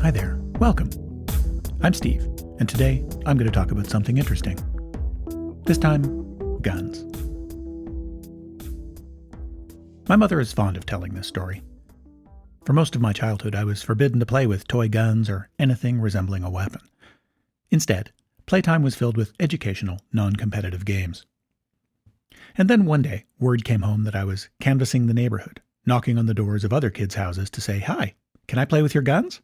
Hi there, welcome. I'm Steve, and today I'm going to talk about something interesting. This time, guns. My mother is fond of telling this story. For most of my childhood, I was forbidden to play with toy guns or anything resembling a weapon. Instead, playtime was filled with educational, non-competitive games. And then one day, word came home that I was canvassing the neighborhood, knocking on the doors of other kids' houses to say, "Hi, can I play with your guns?"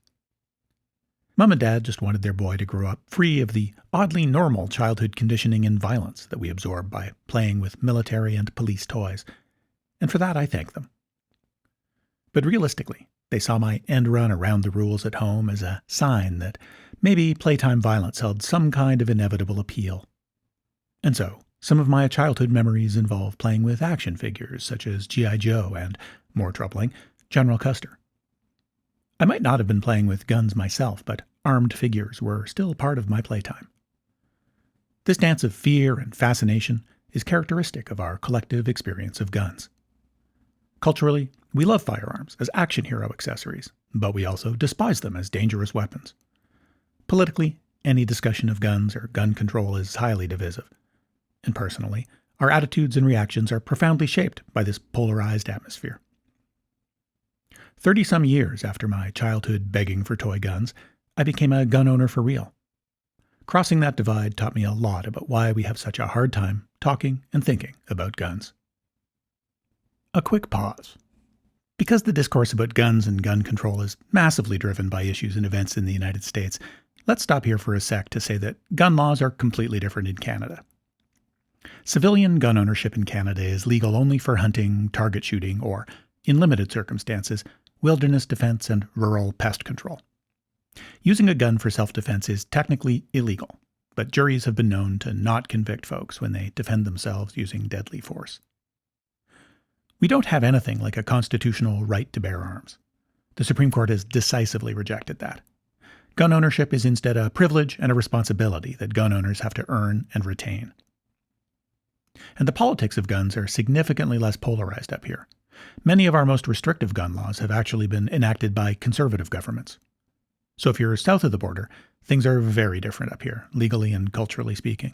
Mom and Dad just wanted their boy to grow up free of the oddly normal childhood conditioning and violence that we absorb by playing with military and police toys, and for that I thank them. But realistically, they saw my end run around the rules at home as a sign that maybe playtime violence held some kind of inevitable appeal. And so, some of my childhood memories involve playing with action figures such as G.I. Joe and, more troubling, General Custer. I might not have been playing with guns myself, but armed figures were still part of my playtime. This dance of fear and fascination is characteristic of our collective experience of guns. Culturally, we love firearms as action hero accessories, but we also despise them as dangerous weapons. Politically, any discussion of guns or gun control is highly divisive. And personally, our attitudes and reactions are profoundly shaped by this polarized atmosphere. 30-some years after my childhood begging for toy guns, I became a gun owner for real. Crossing that divide taught me a lot about why we have such a hard time talking and thinking about guns. A quick pause. Because the discourse about guns and gun control is massively driven by issues and events in the United States, let's stop here for a sec to say that gun laws are completely different in Canada. Civilian gun ownership in Canada is legal only for hunting, target shooting, or, in limited circumstances, wilderness defense and rural pest control. Using a gun for self-defense is technically illegal, but juries have been known to not convict folks when they defend themselves using deadly force. We don't have anything like a constitutional right to bear arms. The Supreme Court has decisively rejected that. Gun ownership is instead a privilege and a responsibility that gun owners have to earn and retain. And the politics of guns are significantly less polarized up here. Many of our most restrictive gun laws have actually been enacted by conservative governments. So if you're south of the border, things are very different up here, legally and culturally speaking.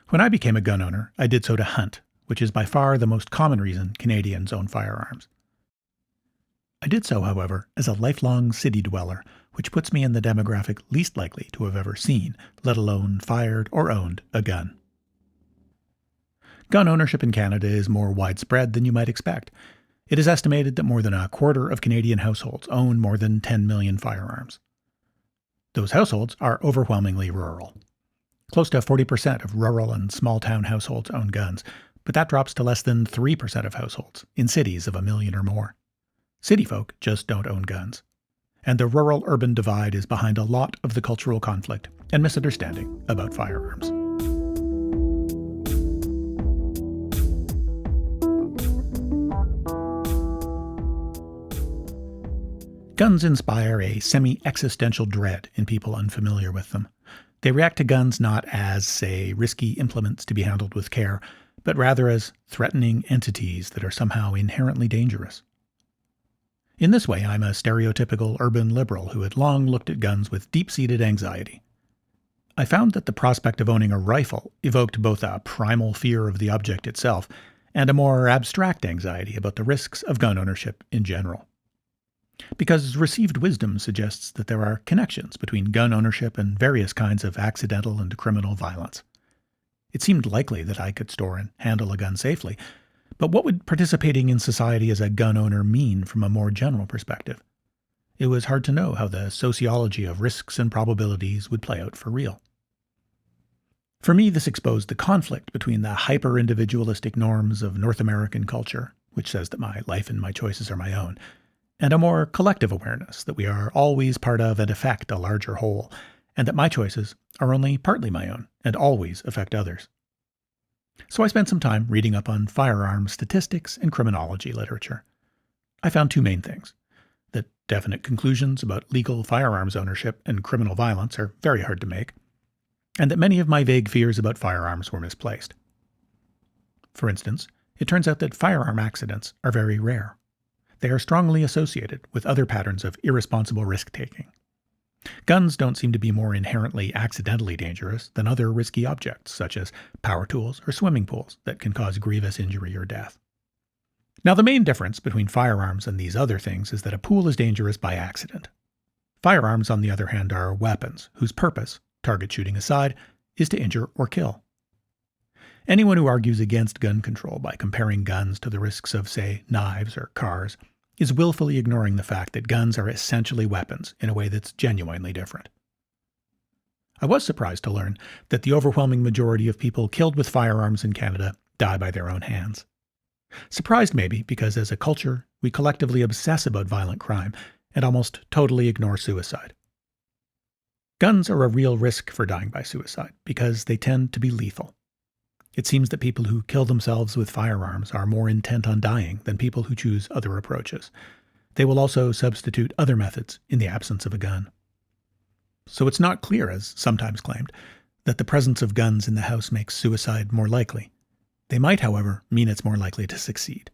When I became a gun owner, I did so to hunt, which is by far the most common reason Canadians own firearms. I did so, however, as a lifelong city dweller, which puts me in the demographic least likely to have ever seen, let alone fired or owned, a gun. Gun ownership in Canada is more widespread than you might expect. It is estimated that more than a quarter of Canadian households own more than 10 million firearms. Those households are overwhelmingly rural. Close to 40% of rural and small-town households own guns, but that drops to less than 3% of households in cities of 1 million or more. City folk just don't own guns. And the rural-urban divide is behind a lot of the cultural conflict and misunderstanding about firearms. Guns inspire a semi-existential dread in people unfamiliar with them. They react to guns not as, say, risky implements to be handled with care, but rather as threatening entities that are somehow inherently dangerous. In this way, I'm a stereotypical urban liberal who had long looked at guns with deep-seated anxiety. I found that the prospect of owning a rifle evoked both a primal fear of the object itself and a more abstract anxiety about the risks of gun ownership in general. Because received wisdom suggests that there are connections between gun ownership and various kinds of accidental and criminal violence. It seemed likely that I could store and handle a gun safely, but what would participating in society as a gun owner mean from a more general perspective? It was hard to know how the sociology of risks and probabilities would play out for real. For me, this exposed the conflict between the hyper-individualistic norms of North American culture, which says that my life and my choices are my own, and a more collective awareness that we are always part of and affect a larger whole, and that my choices are only partly my own and always affect others. So I spent some time reading up on firearms statistics and criminology literature. I found two main things: that definite conclusions about legal firearms ownership and criminal violence are very hard to make, and that many of my vague fears about firearms were misplaced. For instance, it turns out that firearm accidents are very rare. they are strongly associated with other patterns of irresponsible risk-taking. Guns don't seem to be more inherently accidentally dangerous than other risky objects, such as power tools or swimming pools that can cause grievous injury or death. Now, the main difference between firearms and these other things is that a pool is dangerous by accident. Firearms, on the other hand, are weapons whose purpose, target shooting aside, is to injure or kill. Anyone who argues against gun control by comparing guns to the risks of, say, knives or cars is willfully ignoring the fact that guns are essentially weapons in a way that's genuinely different. I was surprised to learn that the overwhelming majority of people killed with firearms in Canada die by their own hands. Surprised maybe because as a culture, we collectively obsess about violent crime and almost totally ignore suicide. Guns are a real risk for dying by suicide because they tend to be lethal. It seems that people who kill themselves with firearms are more intent on dying than people who choose other approaches. They will also substitute other methods in the absence of a gun. So it's not clear, as sometimes claimed, that the presence of guns in the house makes suicide more likely. They might, however, mean it's more likely to succeed.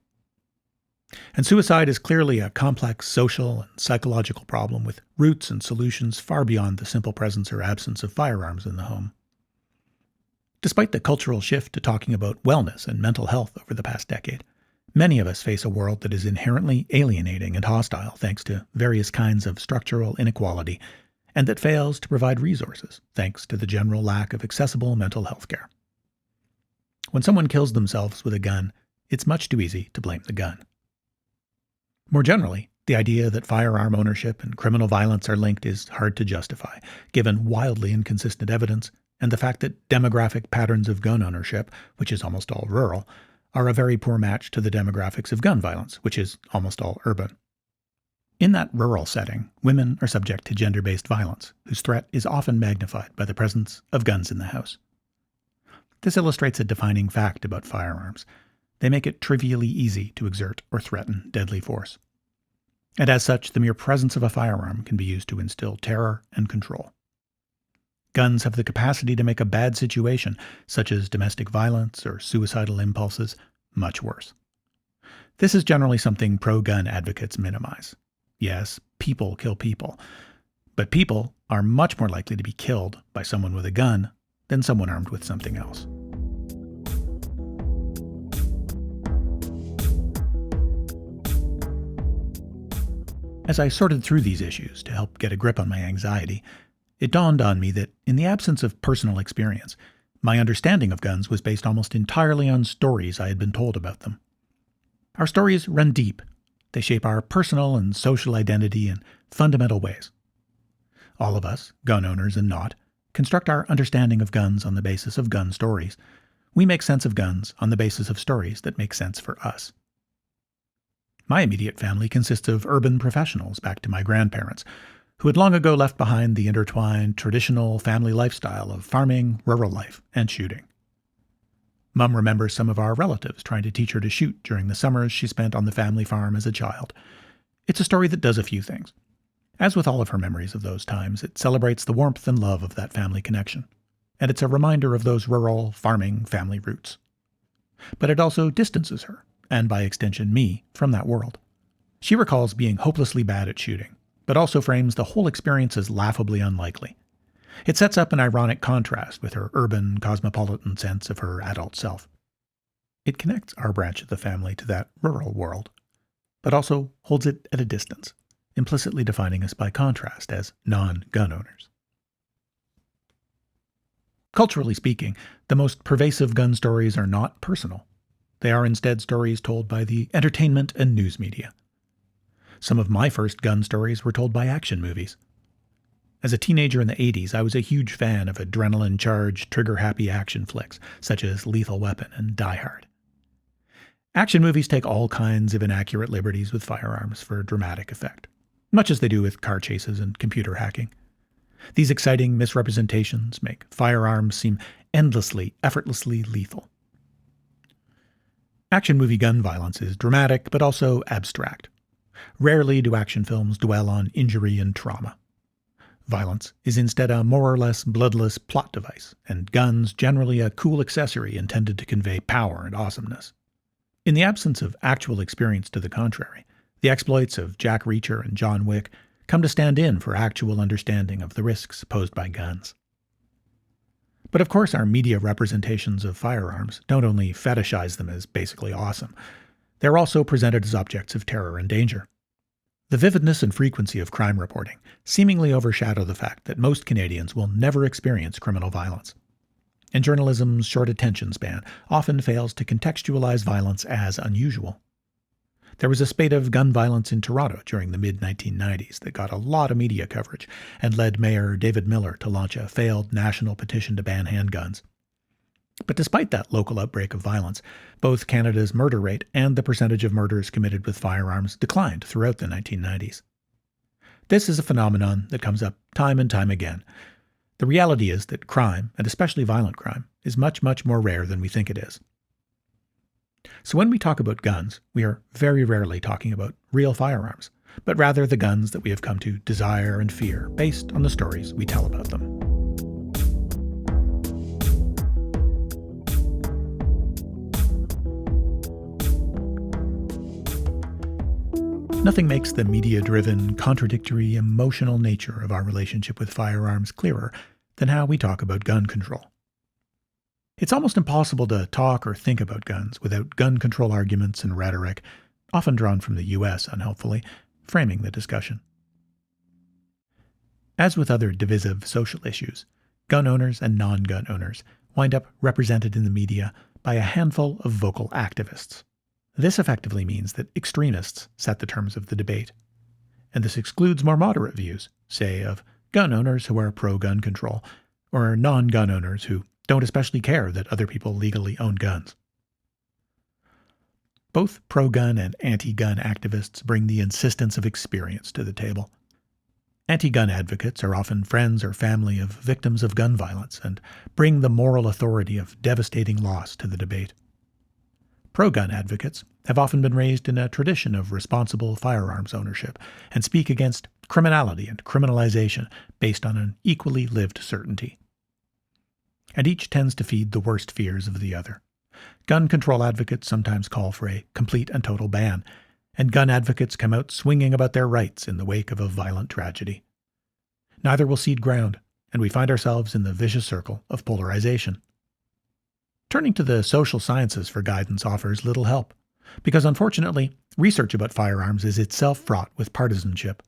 And suicide is clearly a complex social and psychological problem with roots and solutions far beyond the simple presence or absence of firearms in the home. Despite the cultural shift to talking about wellness and mental health over the past decade, many of us face a world that is inherently alienating and hostile thanks to various kinds of structural inequality, and that fails to provide resources thanks to the general lack of accessible mental health care. When someone kills themselves with a gun, it's much too easy to blame the gun. More generally, the idea that firearm ownership and criminal violence are linked is hard to justify, given wildly inconsistent evidence and the fact that demographic patterns of gun ownership, which is almost all rural, are a very poor match to the demographics of gun violence, which is almost all urban. In that rural setting, women are subject to gender-based violence, whose threat is often magnified by the presence of guns in the house. This illustrates a defining fact about firearms. They make it trivially easy to exert or threaten deadly force. And as such, the mere presence of a firearm can be used to instill terror and control. Guns have the capacity to make a bad situation, such as domestic violence or suicidal impulses, much worse. This is generally something pro-gun advocates minimize. Yes, people kill people, but people are much more likely to be killed by someone with a gun than someone armed with something else. As I sorted through these issues to help get a grip on my anxiety, it dawned on me that, in the absence of personal experience, my understanding of guns was based almost entirely on stories I had been told about them. Our stories run deep. They shape our personal and social identity in fundamental ways. All of us, gun owners and not, construct our understanding of guns on the basis of gun stories. We make sense of guns on the basis of stories that make sense for us. My immediate family consists of urban professionals back to my grandparents, who had long ago left behind the intertwined, traditional family lifestyle of farming, rural life, and shooting. Mum remembers some of our relatives trying to teach her to shoot during the summers she spent on the family farm as a child. It's a story that does a few things. As with all of her memories of those times, it celebrates the warmth and love of that family connection, and it's a reminder of those rural, farming family roots. But it also distances her, and by extension me, from that world. She recalls being hopelessly bad at shooting, but also frames the whole experience as laughably unlikely. It sets up an ironic contrast with her urban, cosmopolitan sense of her adult self. It connects our branch of the family to that rural world, but also holds it at a distance, implicitly defining us by contrast as non-gun owners. Culturally speaking, the most pervasive gun stories are not personal. They are instead stories told by the entertainment and news media. Some of my first gun stories were told by action movies. As a teenager in the 80s, I was a huge fan of adrenaline-charged, trigger-happy action flicks, such as Lethal Weapon and Die Hard. Action movies take all kinds of inaccurate liberties with firearms for dramatic effect, much as they do with car chases and computer hacking. These exciting misrepresentations make firearms seem endlessly, effortlessly lethal. Action movie gun violence is dramatic, but also abstract. Rarely do action films dwell on injury and trauma. Violence is instead a more or less bloodless plot device, and guns generally a cool accessory intended to convey power and awesomeness. In the absence of actual experience to the contrary, The exploits of Jack Reacher and John Wick come to stand in for actual understanding of the risks posed by guns. But of course, our media representations of firearms don't only fetishize them as basically awesome, they're also presented as objects of terror and danger. The vividness and frequency of crime reporting seemingly overshadow the fact that most Canadians will never experience criminal violence. And journalism's short attention span often fails to contextualize violence as unusual. There was a spate of gun violence in Toronto during the mid-1990s that got a lot of media coverage and led Mayor David Miller to launch a failed national petition to ban handguns. But despite that local outbreak of violence, both Canada's murder rate and the percentage of murders committed with firearms declined throughout the 1990s. This is a phenomenon that comes up time and time again. The reality is that crime, and especially violent crime, is much, much more rare than we think it is. So when we talk about guns, we are very rarely talking about real firearms, but rather the guns that we have come to desire and fear based on the stories we tell about them. Nothing makes the media-driven, contradictory, emotional nature of our relationship with firearms clearer than how we talk about gun control. It's almost impossible to talk or think about guns without gun control arguments and rhetoric, often drawn from the US, unhelpfully, framing the discussion. As with other divisive social issues, gun owners and non-gun owners wind up represented in the media by a handful of vocal activists. This effectively means that extremists set the terms of the debate. And this excludes more moderate views, say of gun owners who are pro-gun control, or non-gun owners who don't especially care that other people legally own guns. Both pro-gun and anti-gun activists bring the insistence of experience to the table. Anti-gun advocates are often friends or family of victims of gun violence and bring the moral authority of devastating loss to the debate. Pro-gun advocates have often been raised in a tradition of responsible firearms ownership and speak against criminality and criminalization based on an equally lived certainty. And each tends to feed the worst fears of the other. Gun control advocates sometimes call for a complete and total ban, and gun advocates come out swinging about their rights in the wake of a violent tragedy. Neither will cede ground, and we find ourselves in the vicious circle of polarization. Turning to the social sciences for guidance offers little help, because unfortunately, research about firearms is itself fraught with partisanship.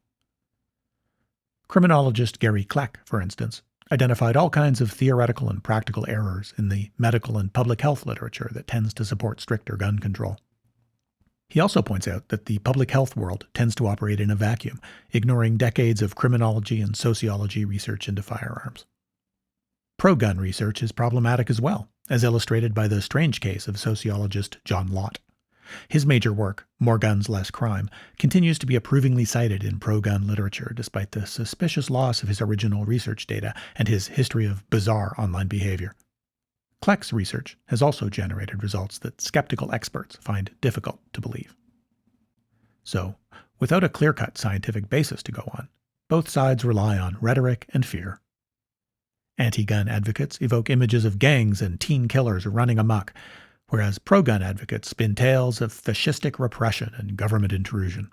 Criminologist Gary Kleck, for instance, identified all kinds of theoretical and practical errors in the medical and public health literature that tends to support stricter gun control. He also points out that the public health world tends to operate in a vacuum, ignoring decades of criminology and sociology research into firearms. Pro-gun research is problematic as well, as illustrated by the strange case of sociologist John Lott. His major work, More Guns, Less Crime, continues to be approvingly cited in pro-gun literature despite the suspicious loss of his original research data and his history of bizarre online behavior. Kleck's research has also generated results that skeptical experts find difficult to believe. So, without a clear-cut scientific basis to go on, both sides rely on rhetoric and fear. Anti-gun advocates evoke images of gangs and teen killers running amok, whereas pro-gun advocates spin tales of fascistic repression and government intrusion.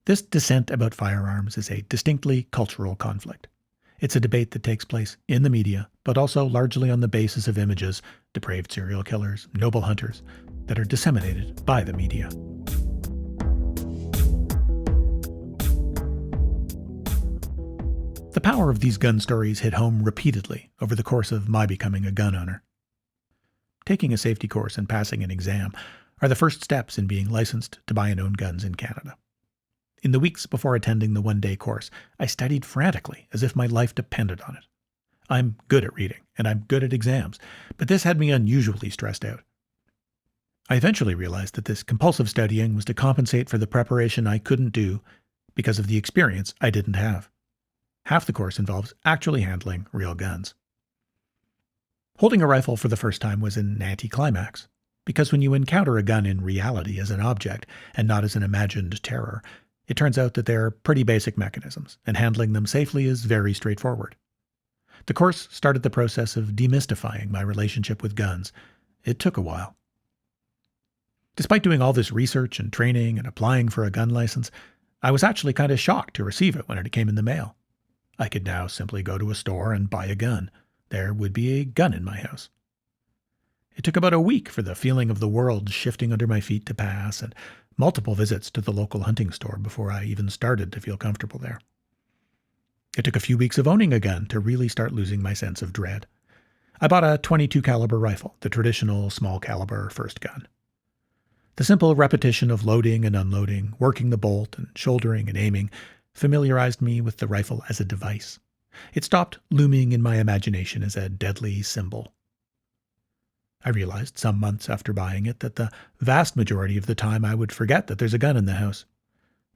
This dissent about firearms is a distinctly cultural conflict. It's a debate that takes place in the media, but also largely on the basis of images, depraved serial killers, noble hunters, that are disseminated by the media. The power of these gun stories hit home repeatedly over the course of my becoming a gun owner. Taking a safety course and passing an exam are the first steps in being licensed to buy and own guns in Canada. In the weeks before attending the one-day course, I studied frantically as if my life depended on it. I'm good at reading, and I'm good at exams, but this had me unusually stressed out. I eventually realized that this compulsive studying was to compensate for the preparation I couldn't do because of the experience I didn't have. Half the course involves actually handling real guns. Holding a rifle for the first time was an anticlimax, because when you encounter a gun in reality as an object and not as an imagined terror, it turns out that they're pretty basic mechanisms, and handling them safely is very straightforward. The course started the process of demystifying my relationship with guns. It took a while. Despite doing all this research and training and applying for a gun license, I was actually kind of shocked to receive it when it came in the mail. I could now simply go to a store and buy a gun. There would be a gun in my house. It took about a week for the feeling of the world shifting under my feet to pass, and multiple visits to the local hunting store before I even started to feel comfortable there. It took a few weeks of owning a gun to really start losing my sense of dread. I bought a .22 caliber rifle, the traditional small caliber first gun. The simple repetition of loading and unloading, working the bolt and shouldering and aiming, familiarized me with the rifle as a device. It stopped looming in my imagination as a deadly symbol. I realized some months after buying it that the vast majority of the time I would forget that there's a gun in the house.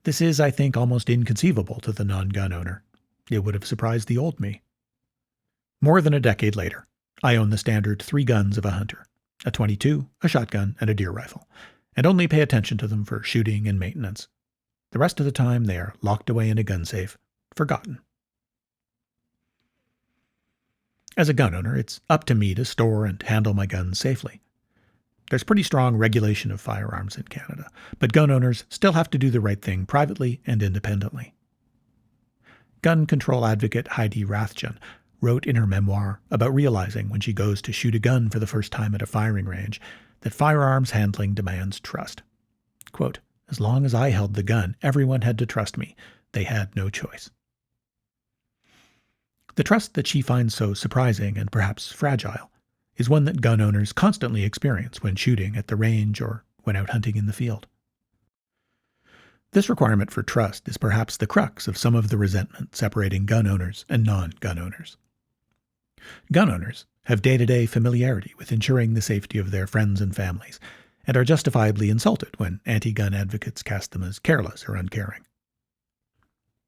This is, I think, almost inconceivable to the non-gun owner. It would have surprised the old me. More than a decade later, I own the standard 3 guns of a hunter, a .22, a shotgun, and a deer rifle, and only pay attention to them for shooting and maintenance. The rest of the time they are locked away in a gun safe, forgotten. As a gun owner, it's up to me to store and handle my guns safely. There's pretty strong regulation of firearms in Canada, but gun owners still have to do the right thing privately and independently. Gun control advocate Heidi Rathjen wrote in her memoir about realizing when she goes to shoot a gun for the first time at a firing range that firearms handling demands trust. Quote, "As long as I held the gun, everyone had to trust me. They had no choice." The trust that she finds so surprising and perhaps fragile is one that gun owners constantly experience when shooting at the range or when out hunting in the field. This requirement for trust is perhaps the crux of some of the resentment separating gun owners and non-gun owners. Gun owners have day-to-day familiarity with ensuring the safety of their friends and families, and are justifiably insulted when anti-gun advocates cast them as careless or uncaring.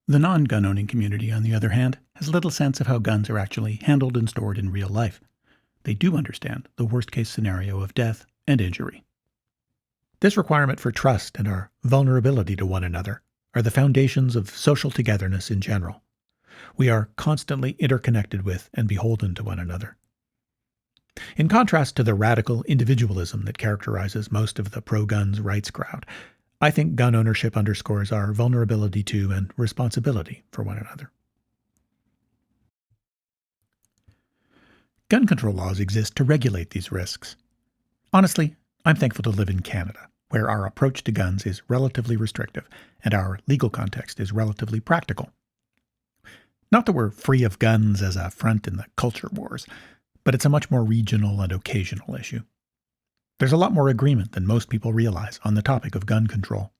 The non-gun owning community, on the other hand, has little sense of how guns are actually handled and stored in real life. They do understand the worst-case scenario of death and injury. This requirement for trust and our vulnerability to one another are the foundations of social togetherness in general. We are constantly interconnected with and beholden to one another. In contrast to the radical individualism that characterizes most of the pro-guns rights crowd, I think gun ownership underscores our vulnerability to and responsibility for one another. Gun control laws exist to regulate these risks. Honestly, I'm thankful to live in Canada, where our approach to guns is relatively restrictive and our legal context is relatively practical. Not that we're free of guns as a front in the culture wars, but it's a much more regional and occasional issue. There's a lot more agreement than most people realize on the topic of gun control.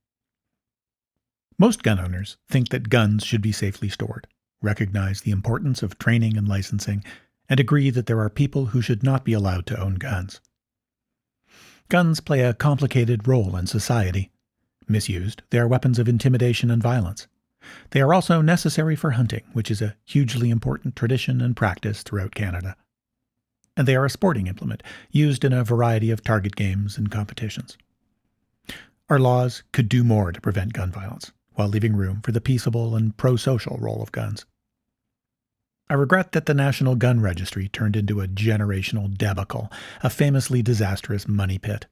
Most gun owners think that guns should be safely stored, recognize the importance of training and licensing, and agree that there are people who should not be allowed to own guns. Guns play a complicated role in society. Misused, they are weapons of intimidation and violence. They are also necessary for hunting, which is a hugely important tradition and practice throughout Canada. And they are a sporting implement, used in a variety of target games and competitions. Our laws could do more to prevent gun violence, while leaving room for the peaceable and pro-social role of guns. I regret that the National Gun Registry turned into a generational debacle, a famously disastrous money pit.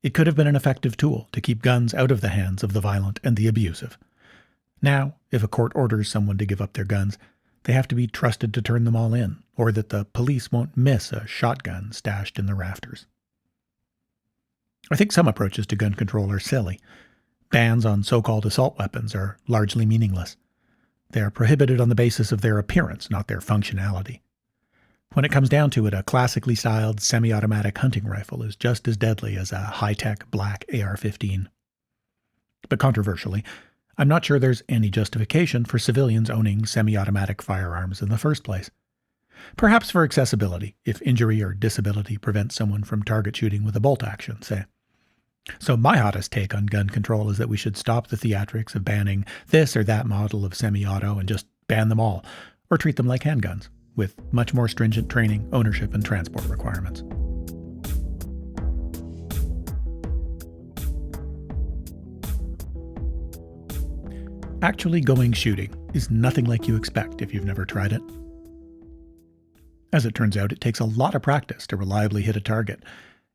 It could have been an effective tool to keep guns out of the hands of the violent and the abusive. Now, if a court orders someone to give up their guns, they have to be trusted to turn them all in, or that the police won't miss a shotgun stashed in the rafters. I think some approaches to gun control are silly. Bans on so-called assault weapons are largely meaningless. They are prohibited on the basis of their appearance, not their functionality. When it comes down to it, a classically styled semi-automatic hunting rifle is just as deadly as a high-tech black AR-15. But controversially, I'm not sure there's any justification for civilians owning semi-automatic firearms in the first place. Perhaps for accessibility, if injury or disability prevents someone from target shooting with a bolt action, say. So my hottest take on gun control is that we should stop the theatrics of banning this or that model of semi-auto and just ban them all, or treat them like handguns, with much more stringent training, ownership, and transport requirements. Actually going shooting is nothing like you expect if you've never tried it. As it turns out, it takes a lot of practice to reliably hit a target.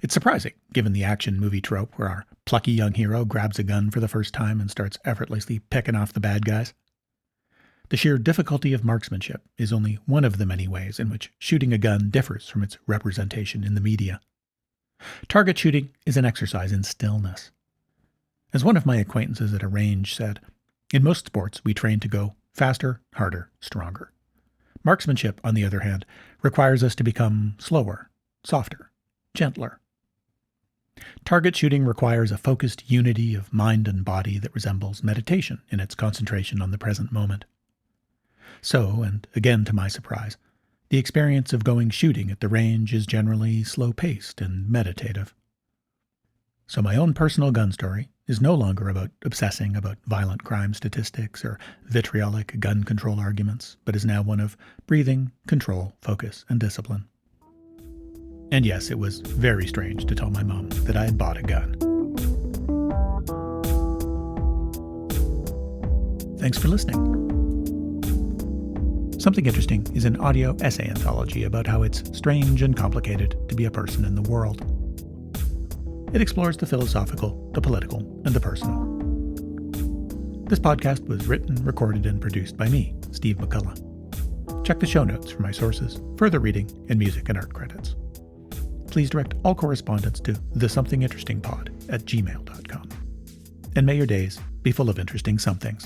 It's surprising, given the action movie trope where our plucky young hero grabs a gun for the first time and starts effortlessly picking off the bad guys. The sheer difficulty of marksmanship is only one of the many ways in which shooting a gun differs from its representation in the media. Target shooting is an exercise in stillness. As one of my acquaintances at a range said, in most sports we train to go faster, harder, stronger. Marksmanship, on the other hand, requires us to become slower, softer, gentler. Target shooting requires a focused unity of mind and body that resembles meditation in its concentration on the present moment. So, and again to my surprise, the experience of going shooting at the range is generally slow-paced and meditative. So my own personal gun story is no longer about obsessing about violent crime statistics or vitriolic gun control arguments, but is now one of breathing, control, focus, and discipline. And yes, it was very strange to tell my mom that I had bought a gun. Thanks for listening. Something Interesting is an audio essay anthology about how it's strange and complicated to be a person in the world. It explores the philosophical, the political, and the personal. This podcast was written, recorded, and produced by me, Steve McCullough. Check the show notes for my sources, further reading, and music and art credits. Please direct all correspondence to thesomethingInterestingPod@gmail.com. And may your days be full of interesting somethings.